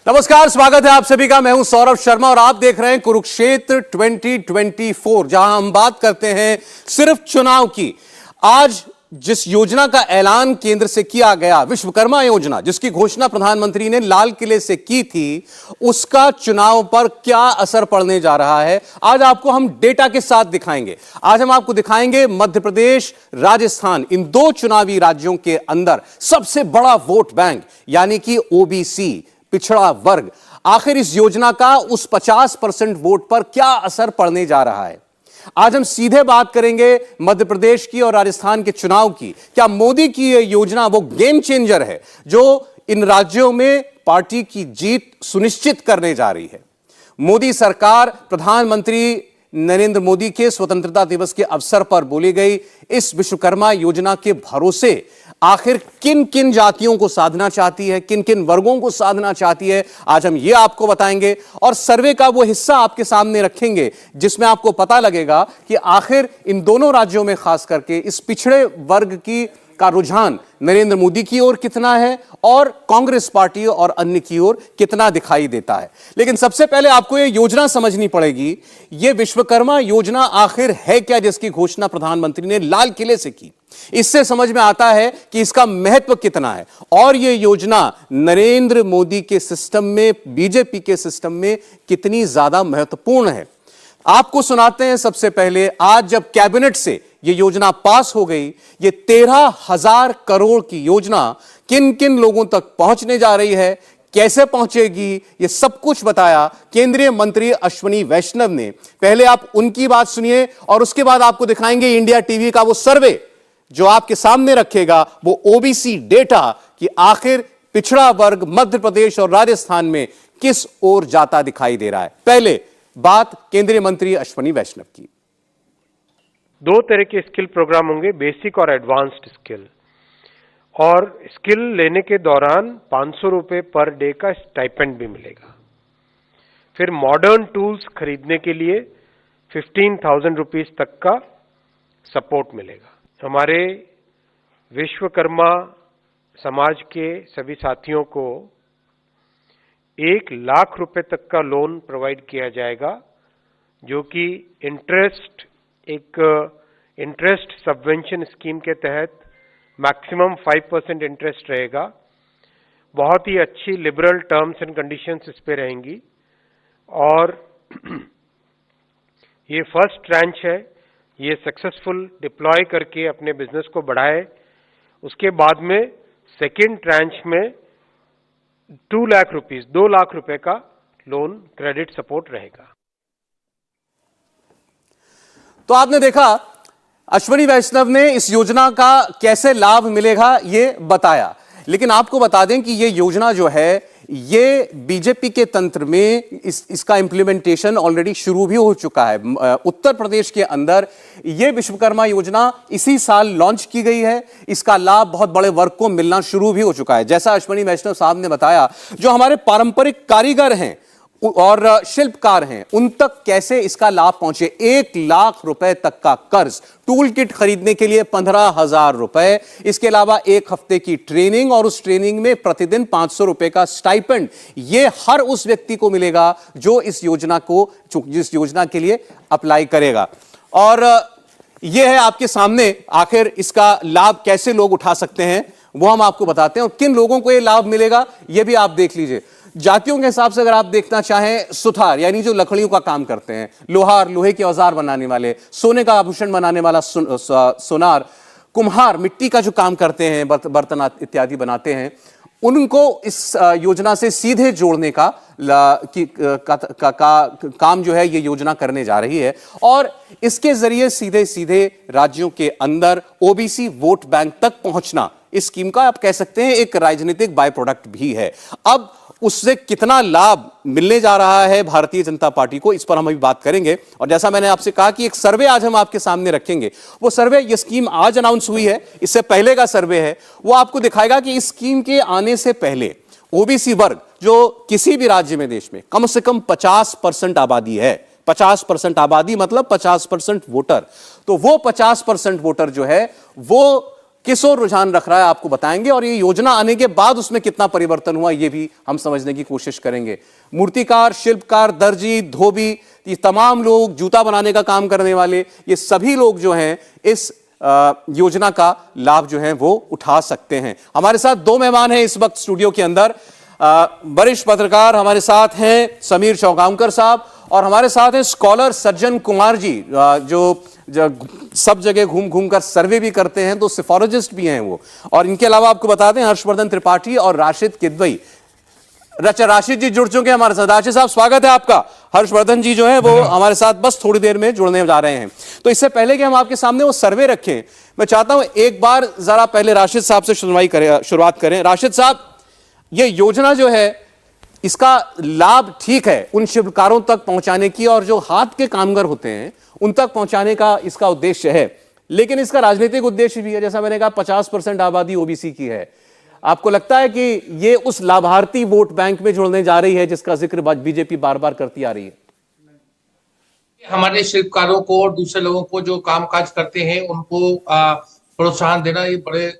नमस्कार, स्वागत है आप सभी का। मैं हूं सौरभ शर्मा और आप देख रहे हैं कुरुक्षेत्र 2024, जहां हम बात करते हैं सिर्फ चुनाव की। आज जिस योजना का ऐलान केंद्र से किया गया, विश्वकर्मा योजना, जिसकी घोषणा प्रधानमंत्री ने लाल किले से की थी, उसका चुनाव पर क्या असर पड़ने जा रहा है, आज आपको हम डेटा के साथ दिखाएंगे। आज हम आपको दिखाएंगे मध्य प्रदेश, राजस्थान, इन दो चुनावी राज्यों के अंदर सबसे बड़ा वोट बैंक यानी कि ओबीसी, पिछड़ा वर्ग, आखिर इस योजना का उस 50% वोट पर क्या असर पड़ने जा रहा है। आज हम सीधे बात करेंगे मध्य प्रदेश की और राजस्थान के चुनाव की। क्या मोदी की यह योजना वो गेम चेंजर है जो इन राज्यों में पार्टी की जीत सुनिश्चित करने जा रही है। मोदी सरकार, प्रधानमंत्री नरेंद्र मोदी के स्वतंत्रता दिवस के अवसर पर बोली गई इस विश्वकर्मा योजना के भरोसे आखिर किन किन जातियों को साधना चाहती है, किन किन वर्गों को साधना चाहती है, आज हम ये आपको बताएंगे और सर्वे का वो हिस्सा आपके सामने रखेंगे जिसमें आपको पता लगेगा कि आखिर इन दोनों राज्यों में खास करके इस पिछड़े वर्ग का रुझान नरेंद्र मोदी की ओर कितना है और कांग्रेस पार्टी और अन्य की ओर कितना दिखाई देता है। लेकिन सबसे पहले आपको यह योजना समझनी पड़ेगी। यह विश्वकर्मा योजना आखिर है क्या, जिसकी घोषणा प्रधानमंत्री ने लाल किले से की। इससे समझ में आता है कि इसका महत्व कितना है और यह योजना नरेंद्र मोदी के सिस्टम में, बीजेपी के सिस्टम में कितनी ज्यादा महत्वपूर्ण है। आपको सुनाते हैं सबसे पहले आज जब कैबिनेट से यह योजना पास हो गई, ये 13,000 करोड़ की योजना किन किन लोगों तक पहुंचने जा रही है, कैसे पहुंचेगी, ये सब कुछ बताया केंद्रीय मंत्री अश्विनी वैष्णव ने। पहले आप उनकी बात सुनिए और उसके बाद आपको दिखाएंगे इंडिया टीवी का वो सर्वे जो आपके सामने रखेगा वो ओबीसी डेटा कि आखिर पिछड़ा वर्ग मध्य प्रदेश और राजस्थान में किस ओर जाता दिखाई दे रहा है। पहले बात केंद्रीय मंत्री अश्विनी वैष्णव की। दो तरह के स्किल प्रोग्राम होंगे, बेसिक और एडवांस्ड स्किल। और स्किल लेने के दौरान 500 रुपए पर डे का स्टाइपेंड भी मिलेगा। फिर मॉडर्न टूल्स खरीदने के लिए 15,000 रुपीज तक का सपोर्ट मिलेगा। हमारे विश्वकर्मा समाज के सभी साथियों को 1 लाख रुपए तक का लोन प्रोवाइड किया जाएगा, जो कि इंटरेस्ट सबवेंशन स्कीम के तहत मैक्सिमम 5% इंटरेस्ट रहेगा। बहुत ही अच्छी लिबरल टर्म्स एंड कंडीशंस इस पे रहेंगी। और ये फर्स्ट ट्रांच है, ये सक्सेसफुल डिप्लॉय करके अपने बिजनेस को बढ़ाए। उसके बाद में सेकेंड ट्रांच में 2 लाख रुपए का लोन क्रेडिट सपोर्ट रहेगा। तो आपने देखा अश्विनी वैष्णव ने इस योजना का कैसे लाभ मिलेगा ये बताया। लेकिन आपको बता दें कि ये योजना जो है ये बीजेपी के तंत्र में इसका इंप्लीमेंटेशन ऑलरेडी शुरू भी हो चुका है। उत्तर प्रदेश के अंदर ये विश्वकर्मा योजना इसी साल लॉन्च की गई है। इसका लाभ बहुत बड़े वर्ग को मिलना शुरू भी हो चुका है। जैसा अश्विनी वैष्णव साहब ने बताया, जो हमारे पारंपरिक कारीगर हैं और शिल्पकार हैं उन तक कैसे इसका लाभ पहुंचे। 1 लाख रुपए तक का कर्ज, टूल किट खरीदने के लिए 15,000 रुपए, इसके अलावा 1 हफ्ते की ट्रेनिंग और उस ट्रेनिंग में प्रतिदिन 500 रुपए का स्टाइपेंड, ये हर उस व्यक्ति को मिलेगा जो इस योजना के लिए अप्लाई करेगा। और यह है आपके सामने आखिर इसका लाभ कैसे लोग उठा सकते हैं वो हम आपको बताते हैं और किन लोगों को यह लाभ मिलेगा यह भी आप देख लीजिए। जातियों के हिसाब से अगर आप देखना चाहें, सुथार यानी जो लकड़ियों का काम करते हैं, लोहार लोहे के औजार बनाने वाले, सोने का आभूषण बनाने वाला सोनार, कुम्हार मिट्टी का जो काम करते हैं, बर्तन इत्यादि बनाते हैं, उनको इस योजना से सीधे जोड़ने का काम जो है ये योजना करने जा रही है। और इसके जरिए सीधे सीधे राज्यों के अंदर ओबीसी वोट बैंक तक पहुंचना इस स्कीम का आप कह सकते हैं एक राजनीतिक बाय प्रोडक्ट भी है। अब उससे कितना लाभ मिलने जा रहा है भारतीय जनता पार्टी को, इस पर हम अभी बात करेंगे। और जैसा मैंने आपसे कहा कि एक सर्वे आज हम आपके सामने रखेंगे। वो सर्वे, ये स्कीम आज अनाउंस हुई है, इससे पहले का सर्वे है, वो आपको दिखाएगा कि इस स्कीम के आने से पहले ओबीसी वर्ग जो किसी भी राज्य में देश में कम से कम 50% आबादी है, 50% आबादी मतलब 50% वोटर, तो वो 50% वोटर जो है वो किस ओर रुझान रख रहा है आपको बताएंगे, और ये योजना आने के बाद उसमें कितना परिवर्तन हुआ ये भी हम समझने की कोशिश करेंगे। मूर्तिकार, शिल्पकार, दर्जी, धोबी, ये तमाम लोग, जूता बनाने का काम करने वाले, ये सभी लोग जो हैं इस योजना का लाभ जो है वो उठा सकते हैं। हमारे साथ दो मेहमान हैं इस वक्त स्टूडियो के अंदर। वरिष्ठ पत्रकार हमारे साथ हैं समीर चौगांवकर साहब, और हमारे साथ हैं स्कॉलर सज्जन कुमार जी, जो सब जगह घूम घूम कर सर्वे भी करते हैं, तो सिफोलॉजिस्ट भी हैं वो। और इनके अलावा आपको बता दें हर्षवर्धन त्रिपाठी और राशिद किदवई। राशिद जी जुड़ चुके हैं हमारे साथ। राशिद साहब स्वागत है आपका। हर्षवर्धन जी जो है वो हमारे साथ बस थोड़ी देर में जुड़ने जा रहे हैं। तो इससे पहले कि हम आपके सामने वो सर्वे रखें, मैं चाहता हूं एक बार जरा पहले राशिद साहब से शुरुआत करें। राशिद साहब, ये योजना जो है इसका लाभ ठीक है उन शिल्पकारों तक पहुंचाने की, और जो हाथ के कामगार होते हैं उन तक पहुंचाने का इसका उद्देश्य है, लेकिन इसका राजनीतिक उद्देश्य भी है। जैसा मैंने कहा 50% आबादी ओबीसी की है। आपको लगता है कि ये उस लाभार्थी वोट बैंक में जुड़ने जा रही है जिसका जिक्र बीजेपी बार बार करती आ रही है? हमारे शिल्पकारों को और दूसरे लोगों को जो कामकाज करते हैं उनको प्रोत्साहन देना ये बड़े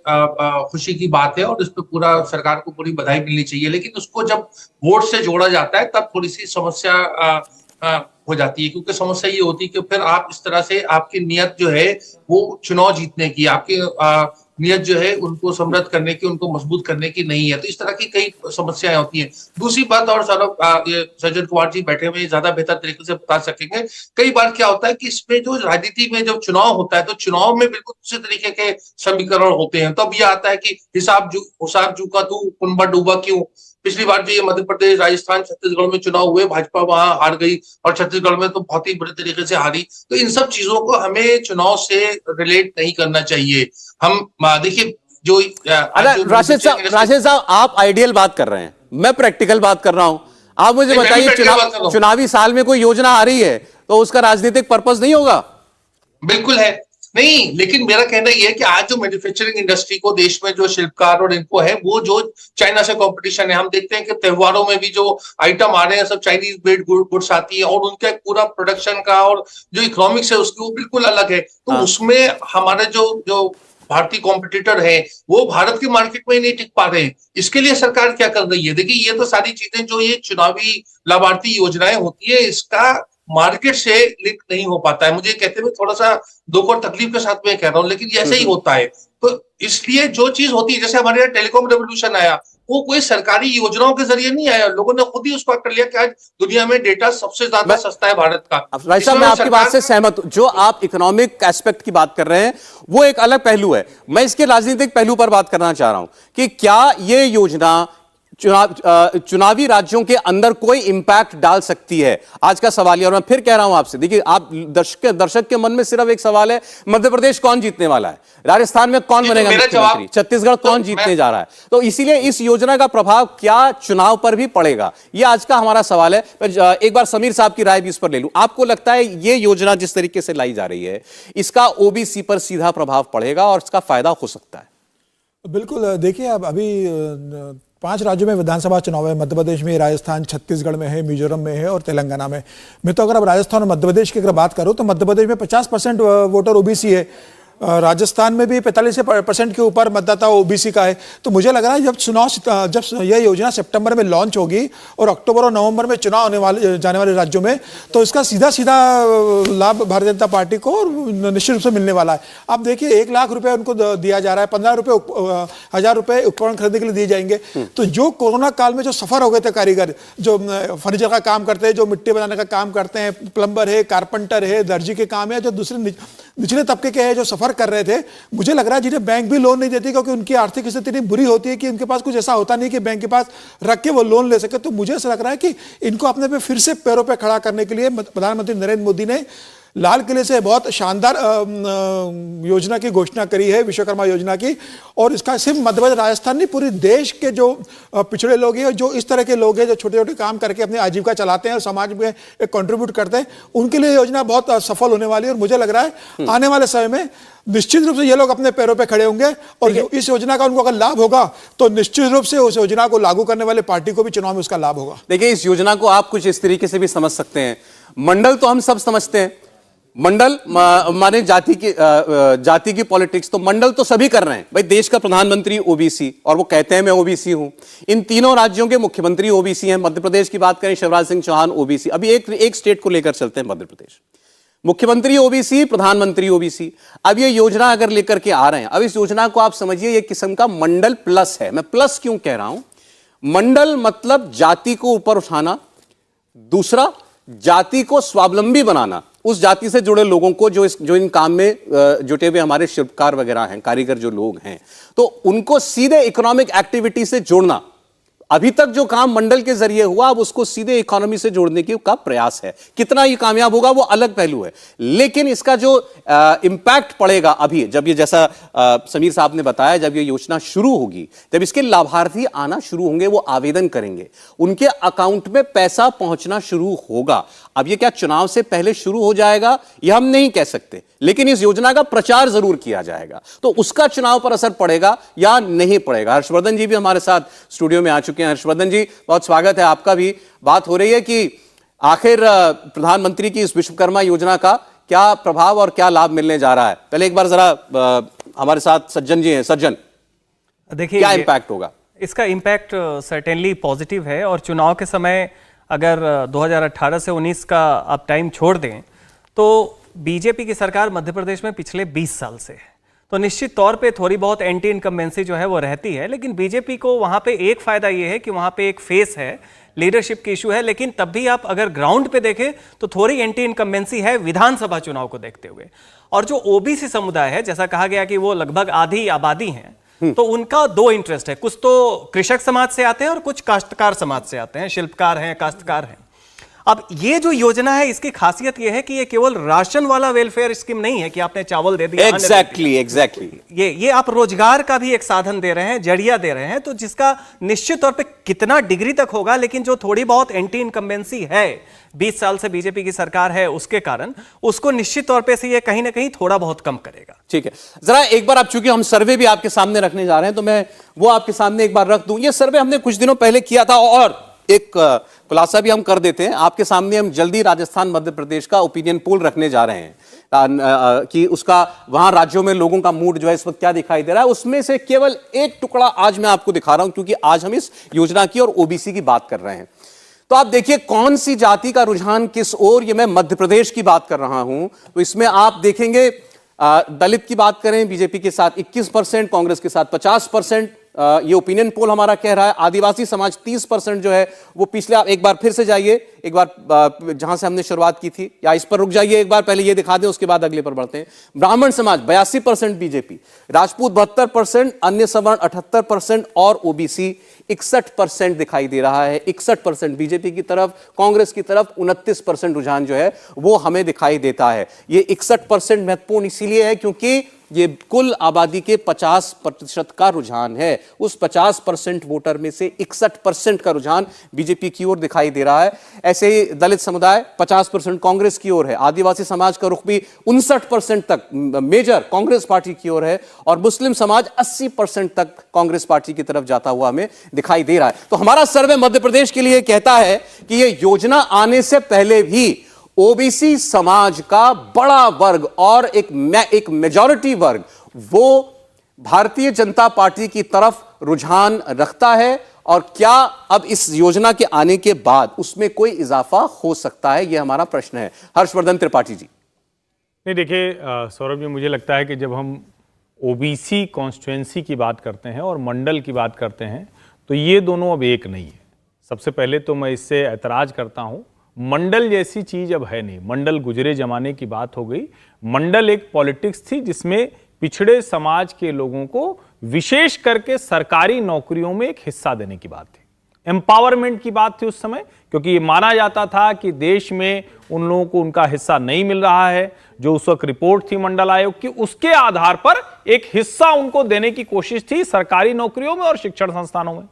खुशी की बात है, और इस पर पूरा सरकार को पूरी बधाई मिलनी चाहिए। लेकिन उसको जब वोट से जोड़ा जाता है तब थोड़ी सी समस्या हो जाती है, क्योंकि समस्या ये होती है कि फिर आप इस तरह से आपकी नियत जो है वो चुनाव जीतने की, आपकी नियत जो है उनको समृद्ध करने की, उनको मजबूत करने की नहीं है। तो इस तरह की कई समस्याएं होती हैं। दूसरी बात, और सौरभ ये सज्जन कुमार जी बैठे हुए ज्यादा बेहतर तरीके से बता सकेंगे, कई बार क्या होता है कि इसमें जो राजनीति में जब चुनाव होता है तो चुनाव में बिल्कुल दूसरे तरीके के समीकरण होते हैं। तब ये आता है कि हिसाब जूका तू कुनबा डूबा क्यों। पिछली बार जो ये मध्य प्रदेश, राजस्थान, छत्तीसगढ़ में चुनाव हुए, भाजपा वहां हार गई, और छत्तीसगढ़ में तो बहुत ही बुरे तरीके से हारी। तो इन सब चीजों को हमें चुनाव से रिलेट नहीं करना चाहिए। हम देखिए जो राशिद साहब आप आइडियल बात कर रहे हैं, मैं प्रैक्टिकल बात कर रहा हूं। आप मुझे बताइए, चुनावी साल में कोई योजना आ रही है तो उसका राजनीतिक पर्पस नहीं होगा? बिल्कुल है, नहीं, लेकिन मेरा कहना यह है कि आज जो मैन्युफैक्चरिंग इंडस्ट्री को देश में जो शिल्पकार और इनको है, वो जो चाइना से कंपटीशन है, हम देखते हैं कि त्योहारों में भी जो आइटम आ रहे हैं सब चाइनीज मेड गुड्स आती है, और उनका पूरा प्रोडक्शन का और जो इकोनॉमिक्स है उसकी वो बिल्कुल अलग है। तो उसमें हमारे जो भारतीय कॉम्पिटिटर है वो भारत की मार्केट में ही नहीं टिक पा रहे हैं। इसके लिए सरकार क्या कर रही है? देखिए, ये तो सारी चीजें जो ये चुनावी लाभार्थी योजनाएं होती है, इसका मार्केट से लिंक नहीं हो पाता है। मुझे कहते हुए थोड़ा सा दुख और तकलीफ के साथ मैं कह रहा हूं, लेकिन ये ऐसा ही होता है। तो इसलिए जो चीज होती है, जैसे हमारे यहाँ टेलीकॉम रेवोल्यूशन आया, वो कोई सरकारी योजनाओं के जरिए नहीं आया, लोगों ने खुद ही उसको कर लिया कि आज दुनिया में डेटा सबसे ज्यादा सस्ता है भारत का। भाई साहब, मैं आपकी बात से सहमत हूं। जो आप इकोनॉमिक एस्पेक्ट की बात कर रहे हैं वो एक अलग पहलू है। मैं इसके राजनीतिक पहलू पर बात करना चाह रहा हूं कि क्या ये योजना चुनावी राज्यों के अंदर कोई इंपैक्ट डाल सकती है, आज का सवाल है। और मैं फिर कह रहा हूं आपसे, देखिए, आप दर्शक के मन में सिर्फ एक सवाल है, मध्य प्रदेश कौन जीतने वाला है, राजस्थान में कौन बनेगा मुख्यमंत्री, छत्तीसगढ़ कौन जीतने जा रहा है। तो इसीलिए इस योजना का प्रभाव क्या चुनाव पर भी पड़ेगा, यह आज का हमारा सवाल है। एक बार समीर साहब की राय भी इस पर ले लूं। आपको लगता है यह योजना जिस तरीके से लाई जा रही है इसका ओबीसी पर सीधा प्रभाव पड़ेगा और इसका फायदा हो सकता है? बिल्कुल, देखिए, अब अभी 5 राज्यों में विधानसभा चुनाव है। मध्य प्रदेश में, राजस्थान, छत्तीसगढ़ में है, मिजोरम में है और तेलंगाना में। मैं तो अगर अब राजस्थान और मध्य प्रदेश की अगर बात करूं तो मध्य प्रदेश में 50% वोटर ओबीसी है। राजस्थान में भी 45% के ऊपर मतदाता ओबीसी का है। तो मुझे लग रहा है जब यह योजना सितंबर में लॉन्च होगी और अक्टूबर और नवंबर में चुनाव जाने वाले राज्यों में, तो इसका सीधा लाभ भारतीय जनता पार्टी को निश्चित रूप से मिलने वाला है। आप देखिए, 1 लाख रुपए उनको दिया जा रहा है, 15,000 रुपए उपकरण खरीदने के लिए दिए जाएंगे। तो जो कोरोना काल में जो सफर हो गए थे कारीगर, जो फर्नीचर का काम करते हैं, जो मिट्टी बनाने का काम करते हैं, प्लम्बर है, कारपेंटर है, दर्जी के काम है, जो दूसरे निचले तबके के हैं जो सफर कर रहे थे, मुझे लग रहा है जिन्हें बैंक भी लोन नहीं देती क्योंकि उनकी आर्थिक स्थिति इतनी बुरी होती है कि उनके पास कुछ ऐसा होता नहीं कि बैंक के पास रख के वो लोन ले सके। तो मुझे ऐसा लग रहा है कि इनको अपने पे फिर से पैरों पे खड़ा करने के लिए प्रधानमंत्री नरेंद्र मोदी ने लाल किले से बहुत शानदार योजना की घोषणा करी है, विश्वकर्मा योजना की। और इसका सिर्फ मध्य प्रदेश, राजस्थान नहीं, पूरे देश के जो पिछड़े लोग हैं, जो इस तरह के लोग हैं जो छोटे छोटे काम करके अपनी आजीविका चलाते हैं और समाज में एक कंट्रीब्यूट करते हैं, उनके लिए योजना बहुत सफल होने वाली है। और मुझे लग रहा है आने वाले समय में निश्चित रूप से ये लोग अपने पैरों पे खड़े होंगे, और इस योजना का उनको अगर लाभ होगा तो निश्चित रूप से उस योजना को लागू करने वाले पार्टी को भी चुनाव में उसका लाभ होगा। देखिए, इस योजना को आप कुछ इस तरीके से भी समझ सकते हैं। मंडल तो हम सब समझते हैं, मंडल माने जाति की पॉलिटिक्स, तो मंडल तो सभी कर रहे हैं भाई। देश का प्रधानमंत्री ओबीसी, और वो कहते हैं मैं ओबीसी हूं। इन तीनों राज्यों के मुख्यमंत्री ओबीसी हैं। मध्य प्रदेश की बात करें, शिवराज सिंह चौहान ओबीसी। अभी एक स्टेट को लेकर चलते हैं, मध्य प्रदेश। मुख्यमंत्री ओबीसी, प्रधानमंत्री ओबीसी। अब ये योजना अगर लेकर के आ रहे हैं, अब इस योजना को आप समझिए एक किस्म का मंडल प्लस है। मैं प्लस क्यों कह रहा हूं? मंडल मतलब जाति को ऊपर उठाना, दूसरा जाति को स्वावलंबी बनाना, उस जाति से जुड़े लोगों को जो इन काम में जुटे हुए हमारे शिल्पकार वगैरह हैं, कारीगर जो लोग हैं, तो उनको सीधे इकोनॉमिक एक्टिविटी से जोड़ना। अभी तक जो काम मंडल के जरिए हुआ, अब उसको सीधे इकोनॉमी से जोड़ने का प्रयास है। कितना ये कामयाब होगा वो अलग पहलू है, लेकिन इसका जो इंपैक्ट पड़ेगा अभी, जब ये जैसा समीर साहब ने बताया, जब ये योजना शुरू होगी, जब इसके लाभार्थी आना शुरू होंगे, वो आवेदन करेंगे, उनके अकाउंट में पैसा पहुंचना शुरू होगा। अब ये क्या चुनाव से पहले शुरू हो जाएगा, ये हम नहीं कह सकते, लेकिन इस योजना का प्रचार जरूर किया जाएगा, तो उसका चुनाव पर असर पड़ेगा या नहीं पड़ेगा। हर्षवर्धन जी भी हमारे साथ स्टूडियो में आ चुके हैं। हर्षवर्धन जी, बहुत स्वागत है आपका भी। बात हो रही है कि आखिर प्रधानमंत्री की इस विश्वकर्मा योजना का क्या प्रभाव और क्या लाभ मिलने जा रहा है। पहले एक बार जरा हमारे साथ सज्जन जी हैं। सज्जन, देखिए क्या इंपैक्ट होगा? इसका इंपैक्ट सर्टेनली पॉजिटिव है, और चुनाव के समय अगर 2018 से 19 का आप टाइम छोड़ दें तो बीजेपी की सरकार मध्य प्रदेश में पिछले 20 साल से है, तो निश्चित तौर पे थोड़ी बहुत एंटी इनकम्बेंसी जो है वो रहती है। लेकिन बीजेपी को वहाँ पे एक फायदा ये है कि वहाँ पे एक फेस है, लीडरशिप की इशू है, लेकिन तब भी आप अगर ग्राउंड पे देखें तो थोड़ी एंटी इनकम्बेंसी है विधानसभा चुनाव को देखते हुए। और जो ओबीसी समुदाय है, जैसा कहा गया कि वो लगभग आधी आबादी है, तो उनका दो इंटरेस्ट है। कुछ तो कृषक समाज से आते हैं और कुछ काश्तकार समाज से आते हैं, शिल्पकार हैं, काश्तकार हैं। अब ये जो योजना है, इसकी खासियत ये है कि ये केवल राशन वाला वेलफेयर स्कीम नहीं है कि आपने चावल दे दिया। एग्जैक्टली ये आप रोजगार का भी एक साधन दे रहे हैं, जरिया दे रहे हैं, तो जिसका निश्चित तौर पे कितना डिग्री तक होगा, लेकिन जो थोड़ी बहुत एंटी इनकम्बेंसी है 20 साल से बीजेपी की सरकार है उसके कारण, उसको निश्चित तौर पे से ये कहीं ना कहीं थोड़ा बहुत कम करेगा। ठीक है, जरा एक बार आप, चूंकि हम सर्वे भी आपके सामने रखने जा रहे हैं, तो मैं वो आपके सामने एक बार रख दूं। ये सर्वे हमने कुछ दिनों पहले किया था, और एक खुलासा भी हम कर देते हैं आपके सामने। हम जल्दी राजस्थान मध्य प्रदेश का ओपिनियन पोल रखने जा रहे हैं कि उसका वहां राज्यों में लोगों का मूड जो है इस वक्त क्या दिखाई दे रहा है। उसमें से केवल एक टुकड़ा आज मैं आपको दिखा रहा हूं, क्योंकि आज हम इस योजना की और ओबीसी की बात कर रहे हैं। तो आप देखिए कौन सी जाति का रुझान किस ओर, ये मैं मध्य प्रदेश की बात कर रहा हूं। तो इसमें आप देखेंगे दलित की बात करें बीजेपी के साथ 21%, कांग्रेस के साथ 50%, ये ओपिनियन पोल हमारा कह रहा है। आदिवासी समाज 30% जो है वो पिछले, आप एक बार फिर से जाइए, एक बार जहां से हमने शुरुआत की थी, या इस पर रुक जाइए एक बार, पहले ये दिखा दें उसके बाद अगले पर बढ़ते हैं। ब्राह्मण समाज 82% बीजेपी, राजपूत 72%, अन्य सवर्ण 78% और ओबीसी 61% दिखाई दे रहा है। 61% बीजेपी की तरफ, कांग्रेस की तरफ 29% रुझान जो है वो हमें दिखाई देता है। ये 61% महत्वपूर्ण इसीलिए है क्योंकि ये कुल आबादी के 50% का रुझान है। उस 50% वोटर में से 61% का रुझान बीजेपी की ओर दिखाई दे रहा है। ऐसे ही दलित समुदाय 50% कांग्रेस की ओर है। आदिवासी समाज का रुख भी 59% तक मेजर कांग्रेस पार्टी की ओर है, और मुस्लिम समाज 80% तक कांग्रेस पार्टी की तरफ जाता हुआ हमें दिखाई दे रहा है। तो हमारा सर्वे मध्य प्रदेश के लिए कहता है कि यह योजना आने से पहले भी ओबीसी समाज का बड़ा वर्ग और एक मेजॉरिटी वर्ग वो भारतीय जनता पार्टी की तरफ रुझान रखता है। और क्या अब इस योजना के आने के बाद उसमें कोई इजाफा हो सकता है, यह हमारा प्रश्न है। हर्षवर्धन त्रिपाठी जी। नहीं, देखिए सौरभ जी, मुझे लगता है कि जब हम ओबीसी कॉन्स्टिट्यूएंसी की बात करते हैं और मंडल की बात करते हैं तो ये दोनों अब एक नहीं है। सबसे पहले तो मैं इससे ऐतराज करता हूं। मंडल जैसी चीज अब है नहीं। मंडल गुजरे जमाने की बात हो गई। मंडल एक पॉलिटिक्स थी जिसमें पिछड़े समाज के लोगों को विशेष करके सरकारी नौकरियों में एक हिस्सा देने की बात थी। एम्पावरमेंट की बात थी उस समय, क्योंकि ये माना जाता था कि देश में उन लोगों को उनका हिस्सा नहीं मिल रहा है। जो उस वक्त रिपोर्ट थी मंडल आयोग की, उसके आधार पर एक हिस्सा उनको देने की कोशिश थी सरकारी नौकरियों में और शिक्षण संस्थानों में।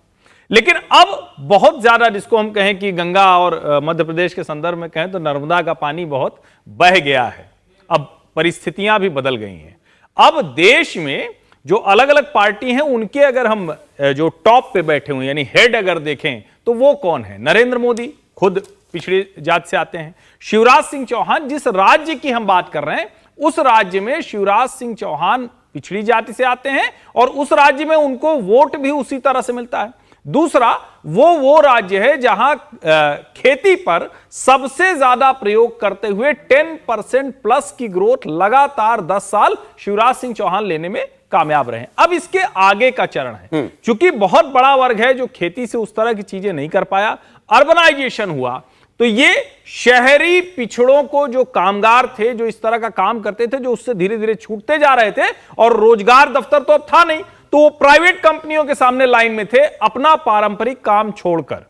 लेकिन अब बहुत ज्यादा, जिसको हम कहें कि गंगा और मध्य प्रदेश के संदर्भ में कहें तो नर्मदा का पानी बहुत बह गया है। अब परिस्थितियां भी बदल गई हैं। अब देश में जो अलग अलग पार्टी हैं उनके अगर हम जो टॉप पे बैठे हुए यानी हेड अगर देखें तो वो कौन है? नरेंद्र मोदी खुद पिछड़ी जाति से आते हैं। शिवराज सिंह चौहान, जिस राज्य की हम बात कर रहे हैं, उस राज्य में शिवराज सिंह चौहान पिछड़ी जाति से आते हैं और उस राज्य में उनको वोट भी उसी तरह से मिलता है। दूसरा, वो राज्य है जहां खेती पर सबसे ज्यादा प्रयोग करते हुए 10% प्लस की ग्रोथ लगातार 10 साल शिवराज सिंह चौहान लेने में कामयाब रहे। अब इसके आगे का चरण है, क्योंकि बहुत बड़ा वर्ग है जो खेती से उस तरह की चीजें नहीं कर पाया, अर्बनाइजेशन हुआ, तो ये शहरी पिछड़ों को, जो कामगार थे, जो इस तरह का काम करते थे, जो उससे धीरे धीरे छूटते जा रहे थे और रोजगार दफ्तर तो अब था नहीं, तो वो प्राइवेट कंपनियों के सामने लाइन में थे अपना पारंपरिक काम छोड़कर।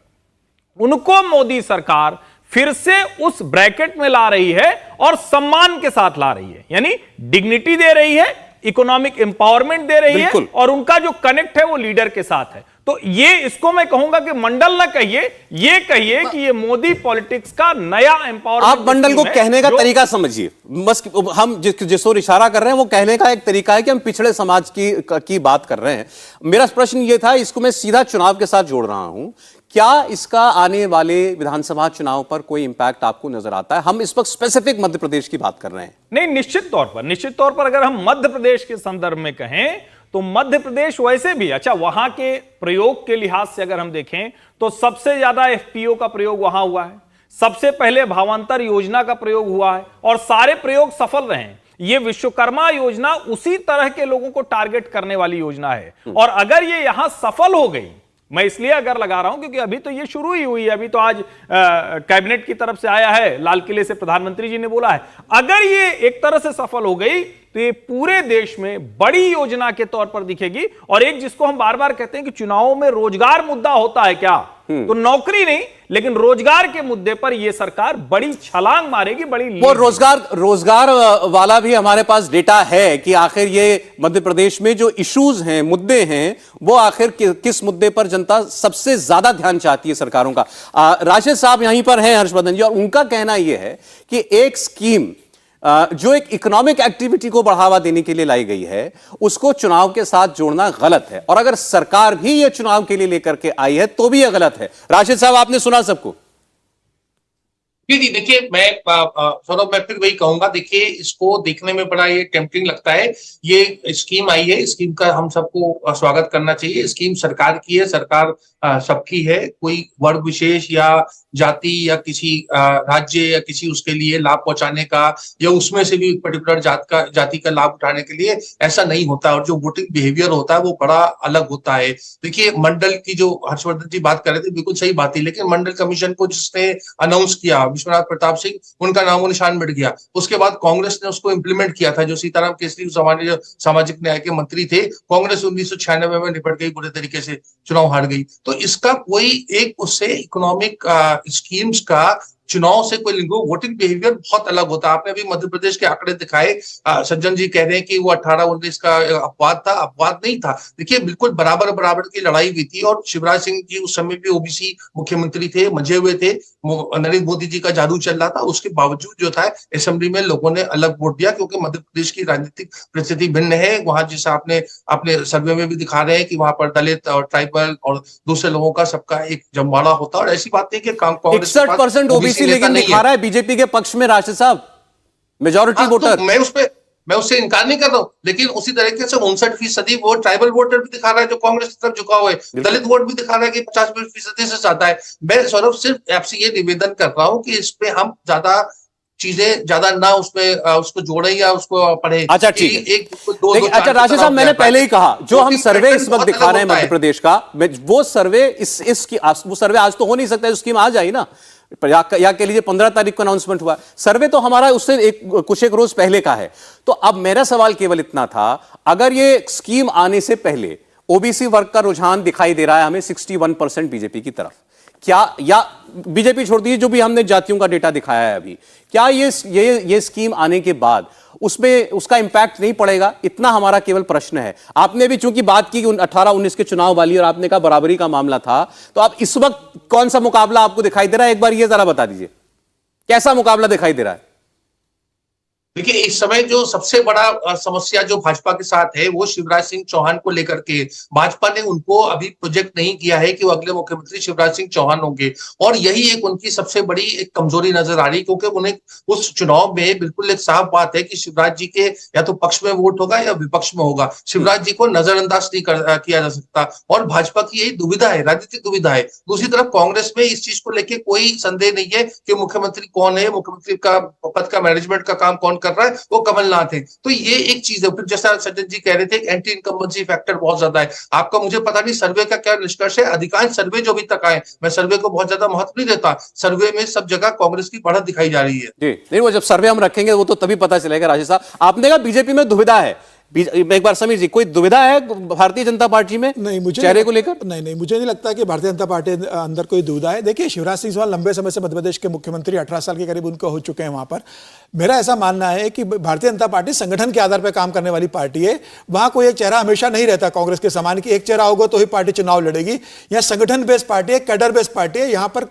उनको मोदी सरकार फिर से उस ब्रैकेट में ला रही है और सम्मान के साथ ला रही है, यानी डिग्निटी दे रही है, इकोनॉमिक एम्पावरमेंट दे रही है और उनका जो कनेक्ट है वो लीडर के साथ है। तो ये, इसको मैं कहूंगा कि मंडल ना कहिए, ये कहिए कि ये मोदी पॉलिटिक्स का नया एम्पावरमेंट। आप मंडल को कहने का तरीका समझिए, बस हम जिस ओर इशारा कर रहे हैं वो कहने का एक तरीका है कि हम पिछड़े समाज की बात कर रहे हैं। मेरा प्रश्न ये था, इसको मैं सीधा चुनाव के साथ जोड़ रहा हूं, क्या इसका आने वाले विधानसभा चुनाव पर कोई इंपैक्ट आपको नजर आता है? हम इस वक्त स्पेसिफिक मध्य प्रदेश की बात कर रहे हैं। नहीं, निश्चित तौर पर अगर हम मध्य प्रदेश के संदर्भ में कहें तो मध्य प्रदेश वैसे भी, अच्छा, वहां के प्रयोग के लिहाज से अगर हम देखें तो सबसे ज्यादा एफपीओ का प्रयोग वहां हुआ है, सबसे पहले भावांतर योजना का प्रयोग हुआ है और सारे प्रयोग सफल रहे हैं। ये विश्वकर्मा योजना उसी तरह के लोगों को टारगेट करने वाली योजना है और अगर ये यहां सफल हो गई, मैं इसलिए अगर लगा रहा हूं क्योंकि अभी तो ये शुरू ही हुई है, अभी तो आज कैबिनेट की तरफ से आया है, लाल किले से प्रधानमंत्री जी ने बोला है, अगर ये एक तरह से सफल हो गई तो ये पूरे देश में बड़ी योजना के तौर पर दिखेगी। और एक जिसको हम बार बार कहते हैं कि चुनावों में रोजगार मुद्दा होता है क्या, तो नौकरी नहीं लेकिन रोजगार के मुद्दे पर यह सरकार बड़ी छलांग मारेगी, बड़ी। वो रोजगार वाला भी हमारे पास डेटा है कि आखिर ये मध्य प्रदेश में जो इश्यूज हैं, मुद्दे हैं, वो आखिर किस मुद्दे पर जनता सबसे ज्यादा ध्यान चाहती है सरकारों का। राशिद साहब यहीं पर हैं, हर्षवर्धन जी, और उनका कहना यह है कि एक स्कीम जो एक इकोनॉमिक एक्टिविटी को बढ़ावा देने के लिए लाई गई है, उसको चुनाव के साथ जोड़ना गलत है, और अगर सरकार भी यह चुनाव के लिए लेकर के आई है तो भी यह गलत है। राशिद साहब, आपने सुना सबको। जी, देखिए, मैं सौरभ, मैं फिर वही कहूंगा, देखिए, इसको देखने में बड़ा ये टेम्पटिंग लगता है। ये स्कीम आई है, स्कीम का हम सबको स्वागत करना चाहिए। स्कीम सरकार की है, सरकार सबकी है, कोई वर्ग विशेष या जाति या किसी राज्य या किसी उसके लिए लाभ पहुंचाने का या उसमें से भी पर्टिकुलर जाति का लाभ उठाने के लिए ऐसा नहीं होता। और जो वोटिंग बिहेवियर होता है वो बड़ा अलग होता है। देखिए, मंडल की जो हर्षवर्धन जी बात कर रहे थे, बिल्कुल सही बात थी, लेकिन मंडल कमीशन को जिसने अनाउंस किया, विश्वनाथ प्रताप सिंह, उनका नामो निशान मिट गया। उसके बाद कांग्रेस ने उसको इंप्लीमेंट किया था, जो सीताराम केसरी सामाजिक न्याय के मंत्री थे। कांग्रेस 1996 में निपट गई, बुरे तरीके से चुनाव हार गई। तो इसका कोई एक उससे इकोनॉमिक स्कीम्स का चुनाव से कोई लिंक, वोटिंग बिहेवियर बहुत अलग होता है। आपने अभी मध्य प्रदेश के आंकड़े दिखाए, सज्जन जी कह रहे हैं कि वो 18-19 का अपवाद था, अपवाद नहीं था। देखिए, बिल्कुल बराबर की लड़ाई हुई थी और शिवराज सिंह जी उस समय भी ओबीसी मुख्यमंत्री थे, मंझे हुए थे, नरेंद्र मोदी जी का जादू चल रहा था। उसके बावजूद जो था असेंबली में लोगों ने अलग वोट दिया, क्योंकि मध्य प्रदेश की राजनीतिक परिस्थिति भिन्न है। वहां जैसे आपने अपने सर्वे में भी दिखा रहे हैं कि वहां पर दलित और ट्राइबल और दूसरे लोगों का सबका एक जमवाड़ा होता है। और ऐसी बात है कि कांग्रेस 61% ओबीसी लेकिन दिखा रहा है बीजेपी के पक्ष में, राशिद साहब, मेजॉरिटी वोटर। मैं उससे इनकार नहीं कर रहा हूं, लेकिन उसी तरीके से 59% वो ट्राइबल वोटर भी दिखा रहा है जो कांग्रेस की तरफ झुका हुआ है, दलित वोट भी दिखा रहा है कि 50% से ज्यादा है। मैं सौरभ सिर्फ आपसे ये निवेदन कर रहा हूं कि इस पे हम ज्यादा ना उसमें उसको जोड़े या उसको पढ़े। अच्छा, ठीक है। अच्छा, राशिद साहब, मैंने पहले ही कहा, जो हम सर्वे इस वक्त दिखा रहे हैं मध्य प्रदेश का, वो सर्वे वो सर्वे आज तो हो नहीं सकता, स्कीम आ जाए ना, या के लिए 15 तारीख को अनाउंसमेंट हुआ। सर्वे तो हमारा उससे कुछ एक रोज पहले का है। तो अब मेरा सवाल केवल इतना था, अगर ये स्कीम आने से पहले ओबीसी वर्ग का रुझान दिखाई दे रहा है हमें 61% बीजेपी की तरफ, क्या, या बीजेपी छोड़ दीजिए, जो भी हमने जातियों का डेटा दिखाया है अभी, क्या ये स्कीम आने के बाद उसमें उसका इंपैक्ट नहीं पड़ेगा? इतना हमारा केवल प्रश्न है। आपने भी चूंकि बात की 18-19 के चुनाव वाली, और आपने कहा बराबरी का मामला था, तो आप इस वक्त कौन सा मुकाबला आपको दिखाई दे रहा है? एक बार ये जरा बता दीजिए, कैसा मुकाबला दिखाई दे रहा है? देखिए, इस समय जो सबसे बड़ा समस्या जो भाजपा के साथ है वो शिवराज सिंह चौहान को लेकर के। भाजपा ने उनको अभी प्रोजेक्ट नहीं किया है कि वो अगले मुख्यमंत्री शिवराज सिंह चौहान होंगे, और यही एक उनकी सबसे बड़ी एक कमजोरी नजर आ रही है, क्योंकि उन्हें उस चुनाव में बिल्कुल एक साफ बात है कि शिवराज जी के या तो पक्ष में वोट होगा या विपक्ष में होगा। शिवराज जी को नजरअंदाज नहीं किया जा सकता, और भाजपा की यही दुविधा है, राजनीतिक दुविधा है। दूसरी तरफ कांग्रेस में इस चीज को लेकर कोई संदेह नहीं है कि मुख्यमंत्री कौन है, मुख्यमंत्री का पद का मैनेजमेंट का काम कौन कर रहा है, वो कमलनाथ है। तो ये एक चीज है। फिर जैसा सज्जन जी कह रहे थे, एंटी इनकम्बेंसी फैक्टर बहुत ज्यादा है। आपका मुझे पता नहीं सर्वे का क्या निष्कर्ष है, अधिकांश सर्वे जो अभी तक आए, मैं सर्वे को बहुत ज्यादा महत्व नहीं देता, सर्वे में सब जगह कांग्रेस की बढ़त दिखाई जा रही है। जी नहीं, वो जब सर्वे हम रखेंगे वो तो तभी पता चलेगा। राजेश साहब, आपने कहा बीजेपी में दुविधा है, एक बार समीर जी, कोई दुविधा है भारतीय जनता पार्टी में नहीं, मुझे चेहरे को लेकर? नहीं, मुझे नहीं लगता कि भारतीय जनता पार्टी अंदर कोई दुविधा है। देखिए, शिवराज सिंह चौहान लंबे समय से मध्य प्रदेश के मुख्यमंत्री, 18 साल के करीब उनको हो चुके हैं वहां पर। मेरा ऐसा मानना है कि भारतीय जनता पार्टी संगठन के आधार पर काम करने वाली पार्टी है। वहां कोई एक चेहरा हमेशा नहीं रहता कांग्रेस के समान कि एक चेहरा होगा तो ही पार्टी चुनाव लड़ेगी। यहाँ संगठन बेस्ड पार्टी है, कैडर बेस्ड पार्टी है, यहाँ पर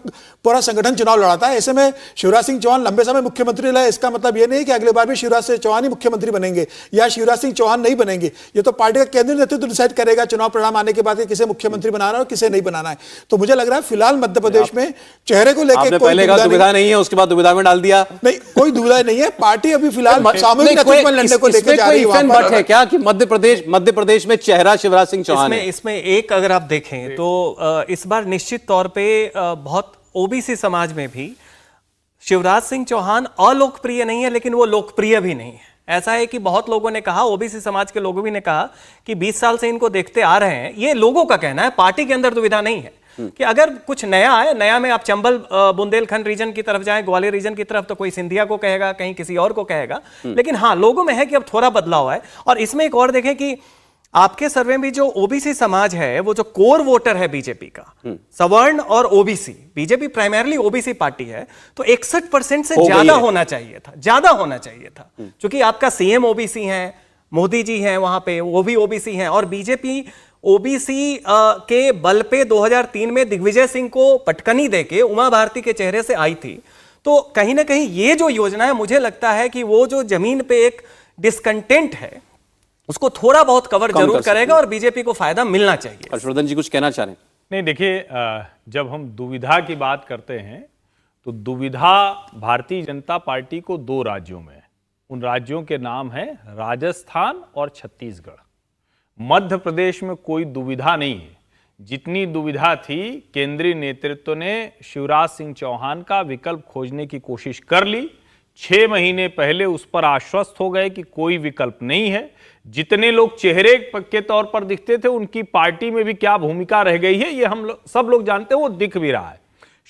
पूरा संगठन चुनाव लड़ाता है। ऐसे में शिवराज सिंह चौहान लंबे समय मुख्यमंत्री रहे, इसका मतलब यह नहीं कि अगले बार भी शिवराज सिंह चौहान ही मुख्यमंत्री बनेंगे या शिवराज सिंह चौहान नहीं बनेंगे। ये तो पार्टी का केंद्रीय नेतृत्व डिसाइड करेगा चुनाव परिणाम आने के बाद कि किसे मुख्यमंत्री बनाना है और किसे नहीं बनाना है। तो मुझे लग रहा है फिलहाल मध्य प्रदेश में चेहरे को लेकर कोई दुविधा नहीं है, उसके बाद दुविधा में डाल दिया। नहीं, कोई दुविधा नहीं है। पार्टी अभी फिलहाल सामूहिक नेतृत्व में लड़ने को लेकर जा रही है क्या कि मध्य प्रदेश में चेहरा शिवराज सिंह चौहान है? इसमें एक अगर आप देखें तो इस बार निश्चित तौर पे बहुत ओबीसी समाज में भी शिवराज सिंह चौहान अलोकप्रिय नहीं है, लेकिन वो लोकप्रिय भी नहीं है। ऐसा है कि बहुत लोगों ने कहा, ओबीसी समाज के लोगों भी ने कहा कि 20 साल से इनको देखते आ रहे हैं, ये लोगों का कहना है, पार्टी के अंदर दुविधा नहीं है कि अगर कुछ नया है, नया में आप चंबल बुंदेलखंड रीजन की तरफ जाएं, ग्वालियर रीजन की तरफ, तो कोई सिंधिया को कहेगा, कहीं किसी और को कहेगा, लेकिन हाँ, लोगों में है कि अब थोड़ा बदलाव है। और इसमें एक और देखें कि आपके सर्वे में जो ओबीसी समाज है, वो जो कोर वोटर है बीजेपी का, सवर्ण और OBC, BJP primarily OBC party है, तो 61% से ज्यादा होना चाहिए था, ज्यादा होना चाहिए था। क्योंकि आपका सीएम ओबीसी हैं, मोदी जी हैं वहां पे, वो भी ओबीसी हैं, और बीजेपी ओबीसी के बल पे 2003 में दिग्विजय सिंह को पटकनी देके उमा भारती के चेहरे से आई थी। तो कहीं ना कहीं ये जो योजना है, मुझे लगता है कि वो जो जमीन पे एक डिस्कंटेंट है उसको थोड़ा बहुत कवर जरूर करेगा और बीजेपी को फायदा मिलना चाहिए। हर्षवर्धन जी कुछ कहना चाह रहे हैं? नहीं, देखिए, जब हम दुविधा की बात करते हैं तो दुविधा भारतीय जनता पार्टी को 2 राज्यों में है। उन राज्यों के नाम है राजस्थान और छत्तीसगढ़। मध्य प्रदेश में कोई दुविधा नहीं है। जितनी दुविधा थी, केंद्रीय नेतृत्व ने शिवराज सिंह चौहान का विकल्प खोजने की कोशिश कर ली। 6 महीने पहले उस पर आश्वस्त हो गए कि कोई विकल्प नहीं है। जितने लोग चेहरे के तौर पर दिखते थे, उनकी पार्टी में भी क्या भूमिका रह गई है, ये हम सब लोग जानते हैं, वो दिख भी रहा है।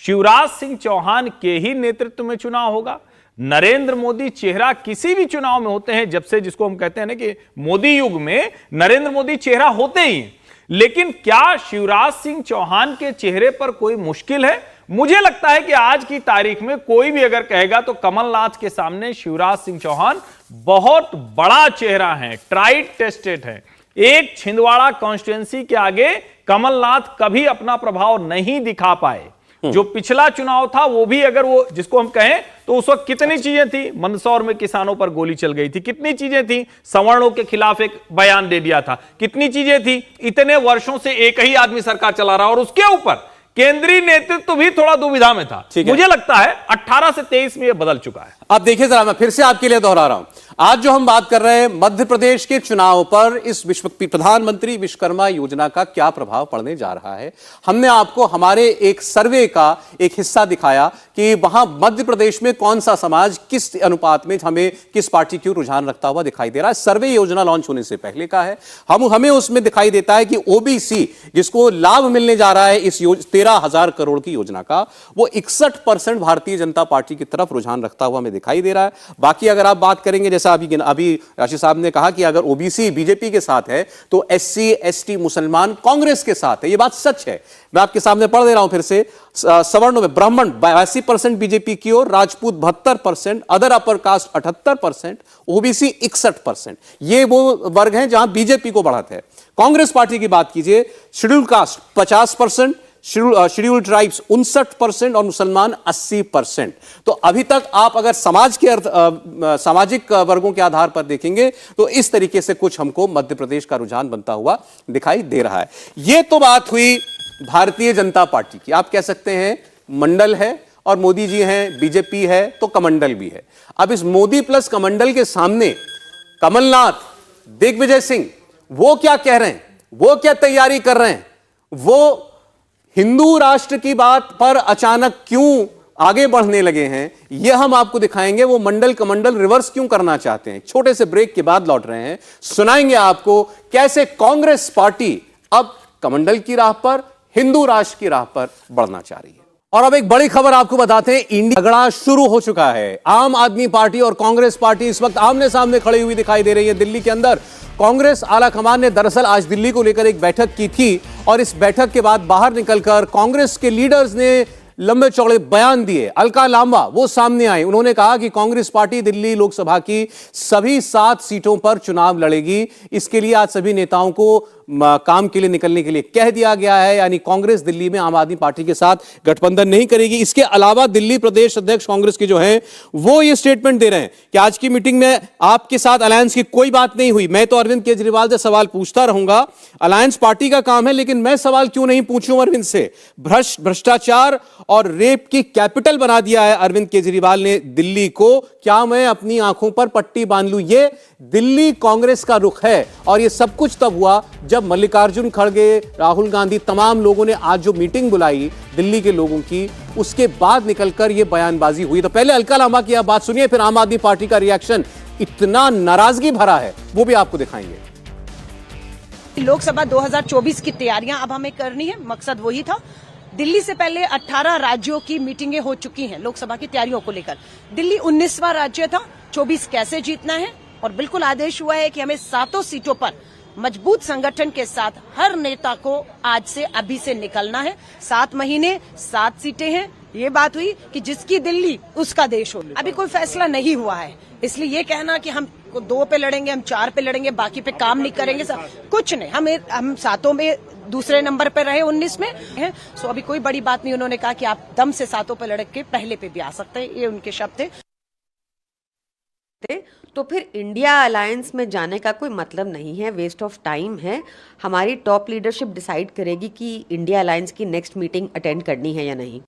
शिवराज सिंह चौहान के ही नेतृत्व में चुनाव होगा। नरेंद्र मोदी चेहरा किसी भी चुनाव में होते हैं, जब से जिसको हम कहते हैं ना कि मोदी युग में नरेंद्र मोदी चेहरा होते ही हैं। लेकिन क्या शिवराज सिंह चौहान के चेहरे पर कोई मुश्किल है? मुझे लगता है कि आज की तारीख में कोई भी अगर कहेगा तो कमलनाथ के सामने शिवराज सिंह चौहान बहुत बड़ा चेहरा है, ट्राइड टेस्टेड है। एक छिंदवाड़ा कॉन्स्टिट्यूएंसी के आगे कमलनाथ कभी अपना प्रभाव नहीं दिखा पाए। जो पिछला चुनाव था वो भी अगर वो जिसको हम कहें तो उस वक्त कितनी चीजें थी, मंदसौर में किसानों पर गोली चल गई थी, कितनी चीजें थी, सवर्णों के खिलाफ एक बयान दे दिया था, कितनी चीजें थी। इतने वर्षों से एक ही आदमी सरकार चला रहा और उसके ऊपर केंद्रीय नेतृत्व भी थोड़ा दुविधा में था। मुझे लगता है 18 से 23 में यह बदल चुका है। अब देखिए जरा, मैं फिर से आपके लिए दोहरा रहा हूं, आज जो हम बात कर रहे हैं मध्य प्रदेश के चुनाव पर इस प्रधानमंत्री विश्वकर्मा योजना का क्या प्रभाव पड़ने जा रहा है। हमने आपको हमारे एक सर्वे का एक हिस्सा दिखाया कि वहां मध्य प्रदेश में कौन सा समाज किस अनुपात में हमें किस पार्टी की रुझान रखता हुआ दिखाई दे रहा है। सर्वे योजना लॉन्च होने से पहले का है। हमें उसमें दिखाई देता है कि ओबीसी जिसको लाभ मिलने जा रहा है इस 13,000 करोड़ की योजना का, वो 61% भारतीय जनता पार्टी की तरफ रुझान रखता हुआ हमें दिखाई दे रहा है। बाकी अगर आप बात करेंगे, जैसा अभी राशि साहब ने कहा कि अगर ओबीसी बीजेपी के साथ है तो एससी एसटी मुसलमान कांग्रेस के साथ है। यह बात सच है। मैं आपके सामने पढ़ दे रहा हूं फिर से। सवर्णों में ब्राह्मण 82% बीजेपी की ओर, Rajput 72%, other upper caste 78%, OBC 61%। ये वो वर्ग हैं जहां बीजेपी को बढ़त है। कांग्रेस पार्टी की बात कीजिए, शेड्यूल कास्ट 50%, शेड्यूल्ड ट्राइब्स 59% और मुसलमान 80%। तो अभी तक आप अगर समाज के सामाजिक वर्गों के आधार पर देखेंगे तो इस तरीके से कुछ हमको मध्य प्रदेश का रुझान बनता हुआ दिखाई दे रहा है। यह तो बात हुई भारतीय जनता पार्टी की, आप कह सकते हैं मंडल है और मोदी जी हैं, बीजेपी है तो कमंडल भी है। अब इस मोदी प्लस कमंडल के सामने कमलनाथ, दिग्विजय सिंह वो क्या कह रहे हैं, वो क्या तैयारी कर रहे हैं, वो हिंदू राष्ट्र की बात पर अचानक क्यों आगे बढ़ने लगे हैं, यह हम आपको दिखाएंगे। वो मंडल कमंडल रिवर्स क्यों करना चाहते हैं। छोटे से ब्रेक के बाद लौट रहे हैं, सुनाएंगे आपको कैसे कांग्रेस पार्टी अब कमंडल की राह पर, हिंदू राष्ट्र की राह पर बढ़ना चाह रही है। और अब एक बड़ी खबर आपको बताते हैं, इंडिया झगड़ा शुरू हो चुका है। आम आदमी पार्टी और कांग्रेस पार्टी इस वक्त आमने सामने खड़ी हुई दिखाई दे रही है दिल्ली के अंदर। कांग्रेस आलाकमान ने दरअसल आज दिल्ली को लेकर एक बैठक की थी और इस बैठक के बाद बाहर निकलकर कांग्रेस के लीडर्स ने लंबे चौड़े बयान दिए। अलका लांबा वो सामने आई, उन्होंने कहा कि कांग्रेस पार्टी दिल्ली लोकसभा की सभी 7 सीटों पर चुनाव लड़ेगी। इसके लिए आज सभी नेताओं को काम के लिए निकलने के लिए कह दिया गया है, यानी कांग्रेस दिल्ली में आम आदमी पार्टी के साथ गठबंधन नहीं करेगी। इसके अलावा दिल्ली प्रदेश अध्यक्ष कांग्रेस के जो हैं वो ये स्टेटमेंट दे रहे हैं कि आज की मीटिंग में आपके साथ अलायंस की कोई बात नहीं हुई। मैं तो अरविंद केजरीवाल से सवाल पूछता रहूंगा, अलायंस पार्टी का काम है, लेकिन मैं सवाल क्यों नहीं पूछूं अरविंद से। भ्रष्टाचार और रेप की कैपिटल बना दिया है अरविंद केजरीवाल ने दिल्ली को, क्या मैं अपनी आंखों पर पट्टी बांध लूं। ये दिल्ली कांग्रेस का रुख है और ये सब कुछ तब हुआ जब मल्लिकार्जुन खड़गे, राहुल गांधी, तमाम लोगों ने आज जो मीटिंग बुलाई दिल्ली के लोगों की, उसके बाद निकलकर ये बयानबाजी हुई। तो पहले अलका लांबा की आप बात सुनिए, फिर आम आदमी पार्टी का रिएक्शन इतना नाराजगी भरा है वो भी आपको दिखाएंगे। लोकसभा 2024 की तैयारियां अब हमें करनी है, मकसद वही था। दिल्ली से पहले 18 राज्यों की मीटिंगें हो चुकी हैं लोकसभा की तैयारियों को लेकर। दिल्ली 19वां राज्य था, 24 कैसे जीतना है, और बिल्कुल आदेश हुआ है कि हमें 7 सीटों पर मजबूत संगठन के साथ हर नेता को आज से अभी से निकलना है। 7 महीने 7 सीटें हैं, ये बात हुई कि जिसकी दिल्ली उसका देश हो। अभी कोई फैसला नहीं हुआ है, इसलिए ये कहना कि हम 2 पे लड़ेंगे, हम 4 पे लड़ेंगे, बाकी पे काम नहीं करेंगे, कुछ नहीं। हम 7 में दूसरे नंबर पे रहे, 19 में है। सो अभी कोई बड़ी बात नहीं। उन्होंने कहा कि आप दम से 7 पे लड़ के पहले पे भी आ सकते हैं, ये उनके शब्द थे। तो फिर इंडिया अलायंस में जाने का कोई मतलब नहीं है, वेस्ट ऑफ टाइम है। हमारी टॉप लीडरशिप डिसाइड करेगी कि इंडिया अलायंस की नेक्स्ट मीटिंग अटेंड करनी है या नहीं।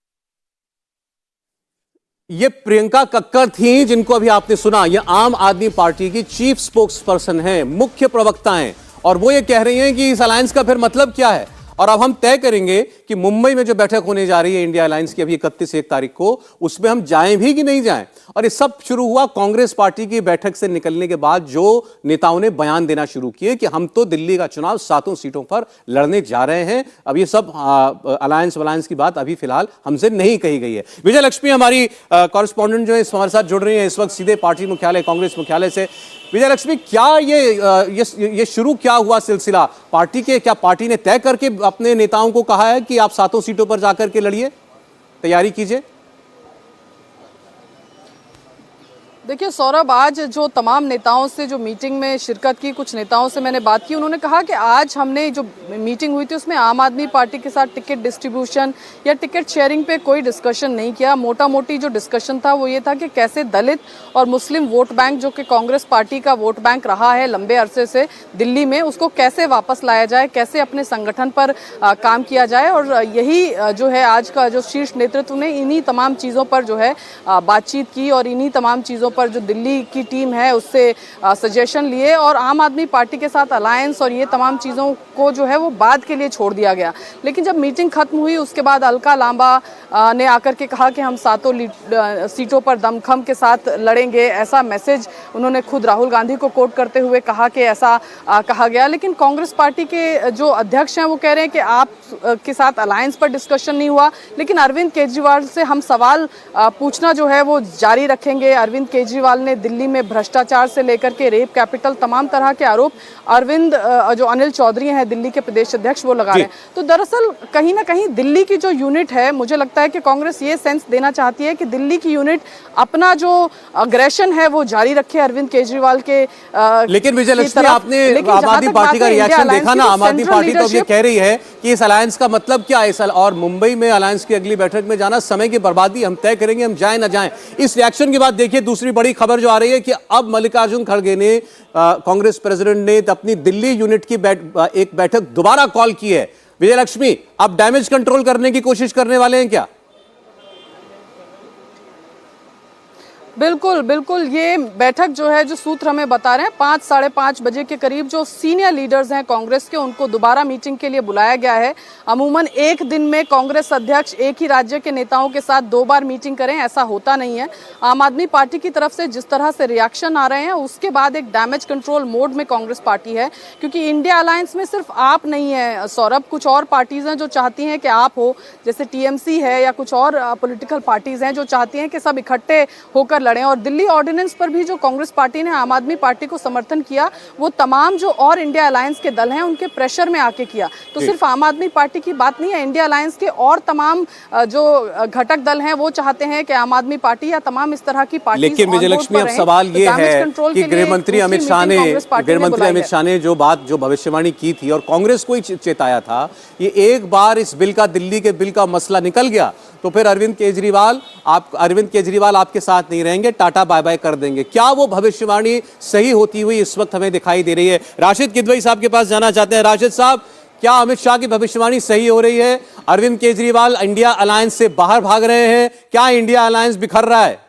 ये प्रियंका कक्कर थी जिनको अभी आपने सुना। ये आम आदमी पार्टी की चीफ स्पोक्स पर्सन है, मुख्य प्रवक्ता हैं, और वो ये कह रही हैं कि इस अलायंस का फिर मतलब क्या है। और अब हम तय करेंगे कि मुंबई में जो बैठक होने जा रही है इंडिया अलायंस की अभी 31 तारीख को, उसमें हम जाएं भी कि नहीं जाएं। और ये सब शुरू हुआ कांग्रेस पार्टी की बैठक से निकलने के बाद, जो नेताओं ने बयान देना शुरू किए कि हम तो दिल्ली का चुनाव 7 सीटों पर लड़ने जा रहे हैं। अब ये सब अलायंस की बात अभी फिलहाल हमसे नहीं कही गई है। विजय लक्ष्मी हमारी कॉरेस्पॉन्डेंट जो है हमारे साथ जुड़ रही है इस वक्त सीधे पार्टी मुख्यालय, कांग्रेस मुख्यालय से। विजय लक्ष्मी, क्या ये शुरू क्या हुआ सिलसिला पार्टी के? क्या पार्टी ने तय करके अपने नेताओं को कहा है कि आप 7 सीटों पर जाकर के लड़िए, तैयारी कीजिए? देखिए सौरभ, आज जो तमाम नेताओं से जो मीटिंग में शिरकत की, कुछ नेताओं से मैंने बात की, उन्होंने कहा कि आज हमने जो मीटिंग हुई थी उसमें आम आदमी पार्टी के साथ टिकट डिस्ट्रीब्यूशन या टिकट शेयरिंग पे कोई डिस्कशन नहीं किया। मोटा मोटी जो डिस्कशन था वो ये था कि कैसे दलित और मुस्लिम वोट बैंक, जो कि कांग्रेस पार्टी का वोट बैंक रहा है लंबे अरसे से दिल्ली में, उसको कैसे वापस लाया जाए, कैसे अपने संगठन पर काम किया जाए। और यही जो है आज का जो शीर्ष नेतृत्व ने इन्हीं तमाम चीज़ों पर जो है बातचीत की और इन्हीं तमाम चीज़ों पर जो दिल्ली की टीम है उससे सजेशन लिए, और आम आदमी पार्टी के साथ अलायंस और ये तमाम चीज़ों को जो है वो बाद के लिए छोड़ दिया गया। लेकिन जब मीटिंग खत्म हुई उसके बाद अलका लांबा ने आकर के कहा कि हम 7 सीटों पर दमखम के साथ लड़ेंगे, ऐसा मैसेज उन्होंने खुद राहुल गांधी को कोट करते हुए कहा कि ऐसा कहा गया। लेकिन कांग्रेस पार्टी के जो अध्यक्ष हैं वो कह रहे हैं कि आप के साथ अलायंस पर डिस्कशन नहीं हुआ, लेकिन अरविंद केजरीवाल से हम सवाल पूछना जो है वो जारी रखेंगे। अरविंद केजरीवाल ने दिल्ली में भ्रष्टाचार से लेकर के रेप कैपिटल तमाम तरह के आरोप जो अनिल चौधरी हैं दिल्ली के प्रदेश अध्यक्ष वो लगा रहे हैं। तो दरअसल कहीं ना कहीं दिल्ली की जो यूनिट है, मुझे लगता है कि कांग्रेस ये सेंस देना चाहती है कि दिल्ली की यूनिट अपना जो अग्रेशन है वो जारी रखे अरविंद केजरीवाल के लेकिन विजय की लक्ष्मी, तरफ। आपने लेकिन आम जहां आदमी तक पार्टी बात का है इंडिया रिएक्शन अलायंस देखा की, ना, तो आम आदमी सेंट्रल पार्टी तो अब ये लीडरशिप कह रही है कि इस अलायंस का मतलब क्या है, इस और मुंबई में अलायंस की अगली बैठक में जाना समय की बर्बादी, हम तय करेंगे हम जाए ना जाएं। इस रिएक्शन के बाद देखिए दूसरी बड़ी खबर जो आ रही है कि अब मल्लिकार्जुन खड़गे ने, कांग्रेस प्रेसिडेंट ने अपनी दिल्ली यूनिट की एक बैठक दोबारा कॉल की है। विजय लक्ष्मी, अब डैमेज कंट्रोल करने की कोशिश करने वाले हैं क्या? बिल्कुल बिल्कुल, ये बैठक जो है, जो सूत्र हमें बता रहे हैं 5 साढ़े 5 बजे के करीब जो सीनियर लीडर्स हैं कांग्रेस के, उनको दोबारा मीटिंग के लिए बुलाया गया है। अमूमन एक दिन में कांग्रेस अध्यक्ष एक ही राज्य के नेताओं के साथ 2 बार मीटिंग करें, ऐसा होता नहीं है। आम आदमी पार्टी की तरफ से जिस तरह से रिएक्शन आ रहे हैं, उसके बाद एक डैमेज कंट्रोल मोड में कांग्रेस पार्टी है, क्योंकि इंडिया अलायंस में सिर्फ आप नहीं है सौरभ, कुछ और पार्टीज हैं जो चाहती हैं कि आप हो, जैसे टीएमसी है या कुछ और पॉलिटिकल पार्टीज हैं जो चाहती हैं कि सब इकट्ठे होकर लड़ें। और दिल्ली ऑर्डिनेंस पर भी जो कांग्रेस पार्टी ने आम आदमी पार्टी को समर्थन किया, वो तमाम जो और इंडिया अलायंस के दल हैं उनके प्रेशर में आके किया। तो सिर्फ आम आदमी पार्टी की बात नहीं है, इंडिया अलायंस के और तमाम जो घटक दल हैं वो चाहते हैं कि आम आदमी पार्टी या तमाम इस तरह की पार्टी। लेकिन विजय लक्ष्मी, अब सवाल ये है कि गृहमंत्री अमित शाह ने जो बात, जो भविष्यवाणी की थी और कांग्रेस को ही चेताया था, ये एक बार इस बिल का, दिल्ली के बिल का मसला निकल गया तो फिर अरविंद केजरीवाल आपके साथ नहीं रहेंगे, टाटा बाय बाय कर देंगे। क्या वो भविष्यवाणी सही होती हुई इस वक्त हमें दिखाई दे रही है? राशिद किदवई साहब के पास जाना चाहते हैं। राशिद साहब, क्या अमित शाह की भविष्यवाणी सही हो रही है? अरविंद केजरीवाल इंडिया अलायंस से बाहर भाग रहे हैं, क्या इंडिया अलायंस बिखर रहा है?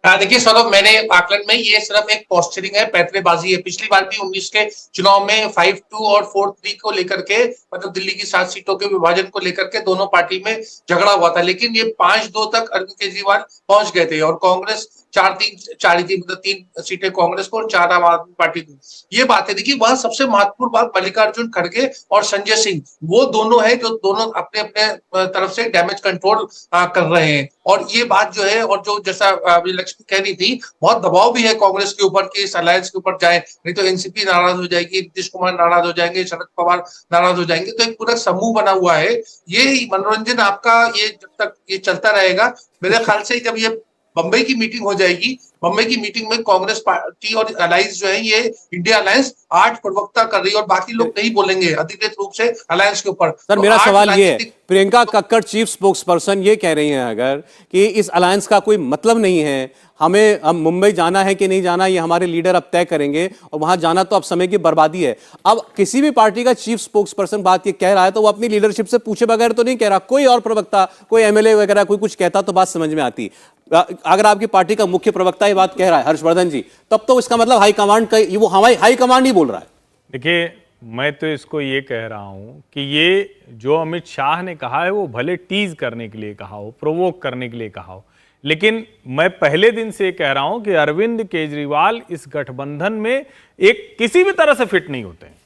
देखिए सौरभ, मैंने आकलन में ये सिर्फ एक पोस्चरिंग है, पैतरेबाजी है। पिछली बार भी 19 के चुनाव में 5-2 और 4-3 को लेकर के, मतलब दिल्ली की 7 सीटों के विभाजन को लेकर के दोनों पार्टी में झगड़ा हुआ था, लेकिन ये 5-2 तक अरविंद केजरीवाल पहुंच गए थे और कांग्रेस 4-3 थी, मतलब 3 सीटें कांग्रेस को और 4 आम आदमी पार्टी को। ये बात है। देखिए, वहां सबसे महत्वपूर्ण बात मल्लिकार्जुन खड़गे और संजय सिंह, वो दोनों है जो दोनों अपने अपने तरफ से डैमेज कंट्रोल कर रहे हैं। और ये बात जो है, और जो जैसा लक्ष्मी कह रही थी, बहुत दबाव भी है कांग्रेस के ऊपर कि इस अलायंस के ऊपर जाए, नहीं तो एनसीपी नाराज हो जाएगी, नीतीश कुमार नाराज हो जाएंगे, शरद पवार नाराज हो जाएंगे। तो एक पूरा समूह बना हुआ है। ये मनोरंजन आपका, ये जब तक ये चलता रहेगा, मेरे ख्याल से जब ये बंबई की मीटिंग हो जाएगी, बंबई की मीटिंग में कांग्रेस पार्टी और अलायंस जो है, ये इंडिया अलायंस 8 प्रवक्ता कर रही है और बाकी लोग नहीं बोलेंगे अधिकृत रूप से अलायंस के ऊपर। सर, मेरा सवाल ये है, Priyanka Kakkar chief spokes person ये कह रही हैं अगर कि इस अलायंस का कोई मतलब नहीं है, हमें अब मुंबई जाना है कि नहीं जाना ये हमारे लीडर अब तय करेंगे, और वहां जाना तो अब समय की बर्बादी है। अब किसी भी पार्टी का चीफ स्पोक्स पर्सन बात ये कह रहा है तो वो अपनी लीडरशिप से पूछे बगैर तो नहीं कह रहा। कोई और प्रवक्ता, कोई एमएलए वगैरह कोई कुछ कहता तो बात समझ में आती। अगर आपकी पार्टी का मुख्य प्रवक्ता ये बात कह रहा है, हर्षवर्धन जी, तब तो इसका मतलब हाईकमांड का, वो हमारी हाईकमांड ही बोल रहा है। देखिए, मैं तो इसको ये कह रहा हूं कि ये जो अमित शाह ने कहा है वो भले टीज करने के लिए कहा हो, प्रोवोक करने के लिए कहा हो, लेकिन मैं पहले दिन से कह रहा हूं कि अरविंद केजरीवाल इस गठबंधन में एक किसी भी तरह से फिट नहीं होते हैं।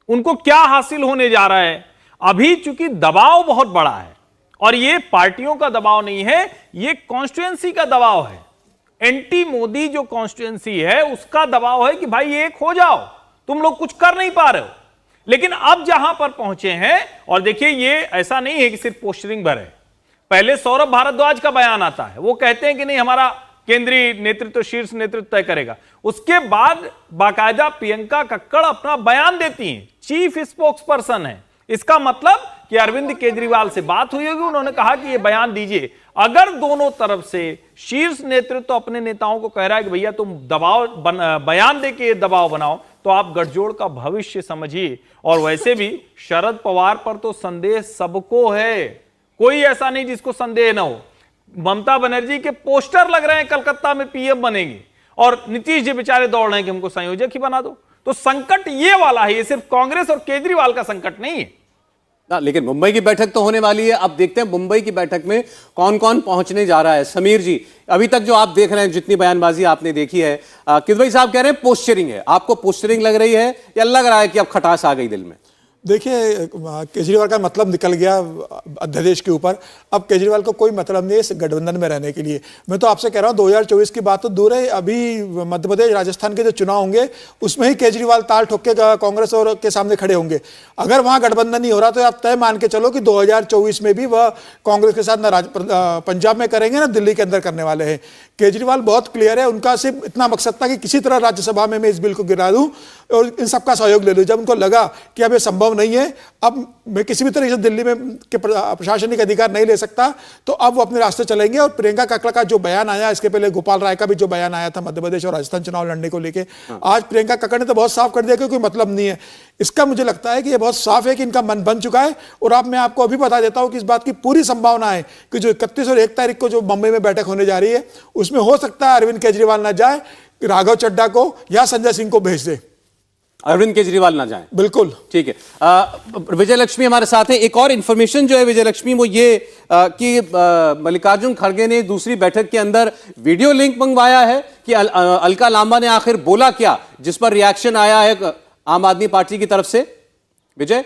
उनको क्या हासिल होने जा रहा है? अभी चूंकि दबाव बहुत बड़ा है, और ये पार्टियों का दबाव नहीं है, ये कॉन्स्टिट्यूएंसी का दबाव है। एंटी मोदी जो कॉन्स्टिट्यूएंसी है उसका दबाव है कि भाई एक हो जाओ, तुम लोग कुछ कर नहीं पा रहे हो। लेकिन अब जहां पर पहुंचे हैं, और देखिए ये ऐसा नहीं है कि सिर्फ पोस्टरिंग भर है। पहले सौरभ भारद्वाज का बयान आता है, वो कहते हैं कि नहीं हमारा केंद्रीय नेतृत्व, शीर्ष नेतृत्व तय करेगा। उसके बाद बाकायदा प्रियंका कक्कड़ अपना बयान देती हैं, चीफ स्पोक्स पर्सन है। इसका मतलब कि अरविंद केजरीवाल से बात हुई होगी, उन्होंने कहा कि ये बयान दीजिए। अगर दोनों तरफ से शीर्ष नेतृत्व अपने नेताओं को कह रहा है कि भैया तुम बयान दे के दबाव बनाओ, तो आप गठजोड़ का भविष्य समझिए। और वैसे भी शरद पवार पर तो संदेह सबको है, कोई ऐसा नहीं जिसको संदेह ना हो। ममता बनर्जी के पोस्टर लग रहे हैं कलकत्ता में पीएम बनेंगे, और नीतीश जी बेचारे दौड़ रहे हैं कि हमको संयोजक ही बना दो। तो संकट ये वाला है, ये सिर्फ कांग्रेस और केजरीवाल का संकट नहीं है। लेकिन मुंबई की बैठक तो होने वाली है। अब देखते हैं मुंबई की बैठक में कौन कौन पहुंचने जा रहा है। समीर जी, अभी तक जो आप देख रहे हैं, जितनी बयानबाजी आपने देखी है, किदवई साहब कह रहे हैं पोस्चरिंग है। आपको पोस्चरिंग लग रही है या लग रहा है कि अब खटास आ गई दिल में? देखिए, केजरीवाल का मतलब निकल गया अध्यादेश के ऊपर। अब केजरीवाल को कोई मतलब नहीं है इस गठबंधन में रहने के लिए। मैं तो आपसे कह रहा हूं 2024 की बात तो दूर है, अभी मध्य प्रदेश राजस्थान के जो चुनाव होंगे उसमें ही केजरीवाल ताल ठोक के कांग्रेस और के सामने खड़े होंगे। अगर वहां गठबंधन नहीं हो रहा तो आप तय मान के चलो कि 2024 में भी वह कांग्रेस के साथ ना पंजाब में करेंगे ना दिल्ली के अंदर करने वाले हैं। केजरीवाल बहुत क्लियर है, उनका सिर्फ इतना मकसद था कि किसी तरह राज्यसभा में मैं इस बिल को गिरा दूं और इन सबका सहयोग ले लूं। जब उनको लगा कि अब ये संभव नहीं है, अब मैं किसी भी तरह से दिल्ली में के प्रशासनिक अधिकार नहीं ले सकता, तो अब वो अपने रास्ते चलेंगे। और प्रियंका काकड़ा का जो बयान आया, इसके पहले गोपाल राय का भी जो बयान आया था मध्य प्रदेश और राजस्थान चुनाव लड़ने को लेकर, आज प्रियंका काकड़ा ने तो बहुत साफ कर दिया कि कोई मतलब नहीं है। इसका मुझे लगता है कि ये बहुत साफ है कि इनका मन बन चुका है। और अब मैं आपको अभी बता देता हूं कि इस बात की पूरी संभावना है कि जो 31 और 1 तारीख को जो मुंबई में बैठक होने जा रही है, उसमें हो सकता है अरविंद केजरीवाल ना जाए, राघव चड्ढा को या संजय सिंह को भेज दे, अरविंद केजरीवाल ना जाएं। बिल्कुल ठीक है। विजय लक्ष्मी हमारे साथ है। एक और इंफॉर्मेशन जो है विजय लक्ष्मी, वो ये कि मल्लिकार्जुन खड़गे ने दूसरी बैठक के अंदर वीडियो लिंक मंगवाया है कि अलका लांबा ने आखिर बोला क्या, जिस पर रिएक्शन आया है आम आदमी पार्टी की तरफ से। विजय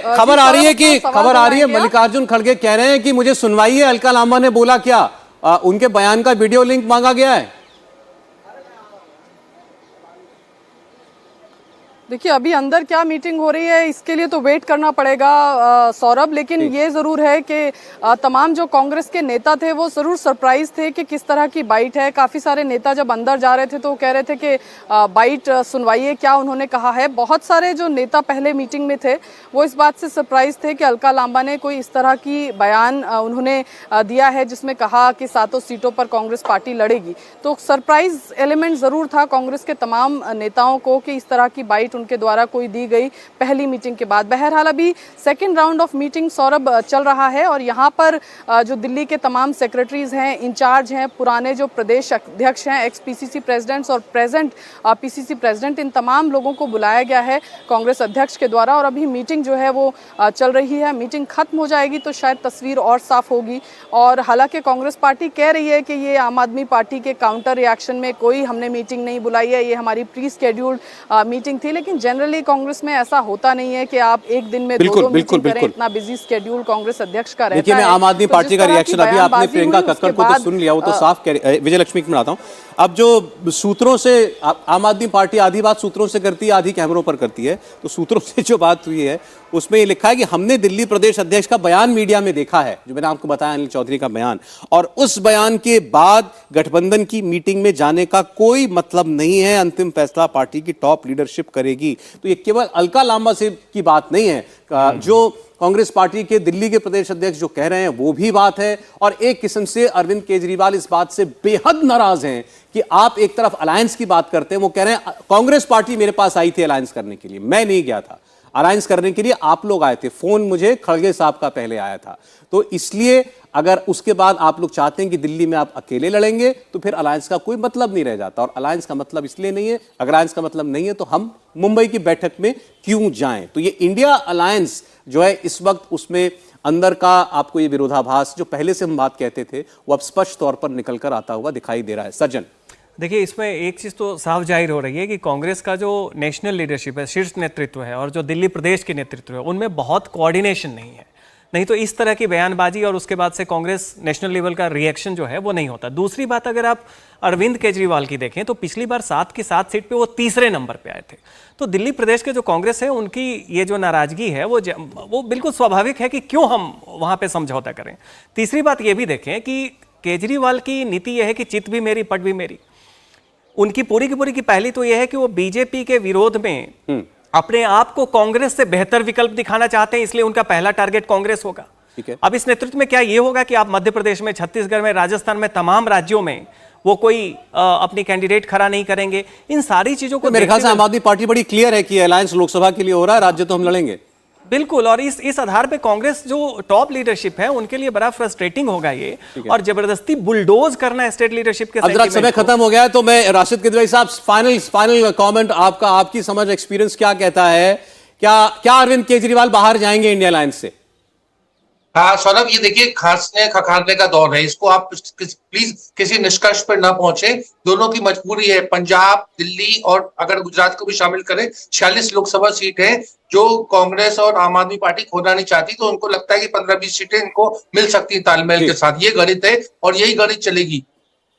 खबर आ रही है कि मल्लिकार्जुन खड़गे कह रहे हैं कि मुझे सुनवाइए, अलका लांबा ने बोला क्या, उनके बयान का वीडियो लिंक मांगा गया है। देखिए, अभी अंदर क्या मीटिंग हो रही है इसके लिए तो वेट करना पड़ेगा सौरभ, लेकिन ये जरूर है कि तमाम जो कांग्रेस के नेता थे वो जरूर सरप्राइज थे कि किस तरह की बाइट है। काफी सारे नेता जब अंदर जा रहे थे तो कह रहे थे कि बाइट सुनवाइए, क्या उन्होंने कहा है। बहुत सारे जो नेता पहले मीटिंग में थे वो इस बात से सरप्राइज थे कि अलका लांबा ने कोई इस तरह की बयान उन्होंने दिया है जिसमें कहा कि 7 सीटों पर कांग्रेस पार्टी लड़ेगी। तो सरप्राइज एलिमेंट जरूर था कांग्रेस के तमाम नेताओं को कि इस तरह की बाइट उनके द्वारा कोई दी गई पहली मीटिंग के बाद। बहरहाल अभी second round of meeting Saurabh चल रहा है और यहाँ पर जो दिल्ली के तमाम सेक्रेटरीज हैं, इंचार्ज हैं, पुराने जो प्रदेश अध्यक्ष हैं, एक्स पीसीसी प्रेसिडेंट्स और प्रेजेंट पीसीसी प्रेसिडेंट, इन तमाम लोगों को बुलाया गया है कांग्रेस अध्यक्ष के द्वारा। और अभी मीटिंग जो है वो चल रही है। मीटिंग खत्म हो जाएगी तो शायद तस्वीर और साफ होगी। और हालांकि कांग्रेस पार्टी कह रही है कि ये आम आदमी पार्टी के काउंटर रिएक्शन में कोई हमने मीटिंग नहीं बुलाई है, ये हमारी प्री स्केड्यूल्ड मीटिंग थी। लेकिन जनरली कांग्रेस में ऐसा होता नहीं है कि आप एक दिन में दो मीटिंग करें, इतना बिजी स्केड्यूल कांग्रेस अध्यक्ष का रहता है। देखिए, मैं आम आदमी पार्टी का रिएक्शन अभी आपने प्रियंका कक्कड़ को तो सुन लिया, वो तो साफ कह रही। विजय लक्ष्मी को बताता हूं, अब जो सूत्रों से आम आदमी पार्टी आधी बात सूत्रों से करती है, आधी कैमरों पर करती है। तो सूत्रों से जो बात हुई है उसमें ये लिखा है कि हमने दिल्ली प्रदेश अध्यक्ष का बयान मीडिया में देखा है, जो मैंने आपको बताया अनिल चौधरी का बयान, और उस बयान के बाद गठबंधन की मीटिंग में जाने का कोई मतलब नहीं है, अंतिम फैसला पार्टी की टॉप लीडरशिप करेगी। तो ये केवल अलका लांबा से की बात नहीं है, जो कांग्रेस पार्टी के दिल्ली के प्रदेश अध्यक्ष जो कह रहे हैं वो भी बात है। और एक किस्म से अरविंद केजरीवाल इस बात से बेहद नाराज हैं कि आप एक तरफ अलायंस की बात करते हैं, वो कह रहे हैं कांग्रेस पार्टी मेरे पास आई थी अलायंस करने के लिए, मैं नहीं गया था अलायंस करने के लिए, आप लोग आए थे, फोन मुझे खड़गे साहब का पहले आया था। तो इसलिए अगर उसके बाद आप लोग चाहते हैं कि दिल्ली में आप अकेले लड़ेंगे तो फिर अलायंस का कोई मतलब नहीं रह जाता। और अलायंस का मतलब इसलिए नहीं है, अगर अलायंस का मतलब नहीं है तो हम मुंबई की बैठक में क्यों जाएं। तो ये इंडिया अलायंस जो है इस वक्त उसमें अंदर का आपको ये विरोधाभास जो पहले से हम बात कहते थे वो अब स्पष्ट तौर पर निकल कर आता हुआ दिखाई दे रहा है। सज्जन, देखिए, इसमें एक चीज़ तो साफ जाहिर हो रही है कि कांग्रेस का जो नेशनल लीडरशिप है, शीर्ष नेतृत्व है, और जो दिल्ली प्रदेश के नेतृत्व है, उनमें बहुत कोऑर्डिनेशन नहीं है। नहीं तो इस तरह की बयानबाजी और उसके बाद से कांग्रेस नेशनल लेवल का रिएक्शन जो है वो नहीं होता। दूसरी बात, अगर आप अरविंद केजरीवाल की देखें तो पिछली बार 7 की 7 सीट पे वो तीसरे नंबर पे आए थे। तो दिल्ली प्रदेश के जो कांग्रेस है उनकी ये जो नाराजगी है वो बिल्कुल स्वाभाविक है कि क्यों हम वहाँ पे समझौता करें। तीसरी बात ये भी देखें कि केजरीवाल की नीति यह है कि चित भी मेरी पट भी मेरी। उनकी पूरी की पहली तो यह है कि वो बीजेपी के विरोध में अपने आप को कांग्रेस से बेहतर विकल्प दिखाना चाहते हैं, इसलिए उनका पहला टारगेट कांग्रेस होगा। अब इस नेतृत्व में क्या ये होगा कि आप मध्य प्रदेश में, छत्तीसगढ़ में, राजस्थान में, तमाम राज्यों में वो कोई अपनी कैंडिडेट खड़ा नहीं करेंगे। इन सारी चीजों को मेरे ख्याल से आम आदमी पार्टी बड़ी क्लियर है कि अलायंस लोकसभा के लिए हो रहा है, राज्य तो हम लड़ेंगे। बिल्कुल, और इस आधार पे कांग्रेस जो टॉप लीडरशिप है उनके लिए बड़ा फ्रस्ट्रेटिंग होगा ये, और जबरदस्ती बुलडोज करना स्टेट लीडरशिप के। अब समय खत्म हो गया है तो मैं राशिद किदवई साहब, फाइनल कमेंट आपका, आपकी समझ, एक्सपीरियंस क्या कहता है, क्या अरविंद केजरीवाल बाहर जाएंगे इंडिया अलायंस से? हाँ सौरभ, ये देखिए खांसने खखारने का दौर है, इसको आप प्लीज किसी निष्कर्ष पर ना पहुंचे। दोनों की मजबूरी है, पंजाब, दिल्ली और अगर गुजरात को भी शामिल करें 46 लोकसभा सीट है जो कांग्रेस और आम आदमी पार्टी खोना नहीं चाहती, तो उनको लगता है कि 15-20 सीटें इनको मिल सकती हैं तालमेल के साथ। ये गणित है और यही गणित चलेगी।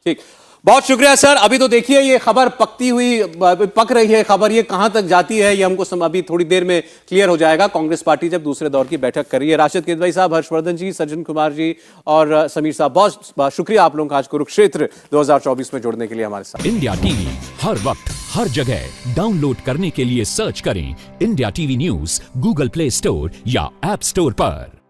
ठीक, बहुत शुक्रिया सर। अभी तो देखिए ये खबर पक रही है खबर, ये कहां तक जाती है ये हमको अभी थोड़ी देर में क्लियर हो जाएगा। कांग्रेस पार्टी जब दूसरे दौर की बैठक कर रही है। राशिद किदवई साहब, हर्षवर्धन जी, सज्जन कुमार जी और समीर साहब, बहुत शुक्रिया आप लोगों का आज कुरुक्षेत्र 2024 में जुड़ने के लिए हमारे साथ। इंडिया टीवी हर वक्त हर जगह डाउनलोड करने के लिए सर्च करें India TV news Google play store या ऐप स्टोर पर।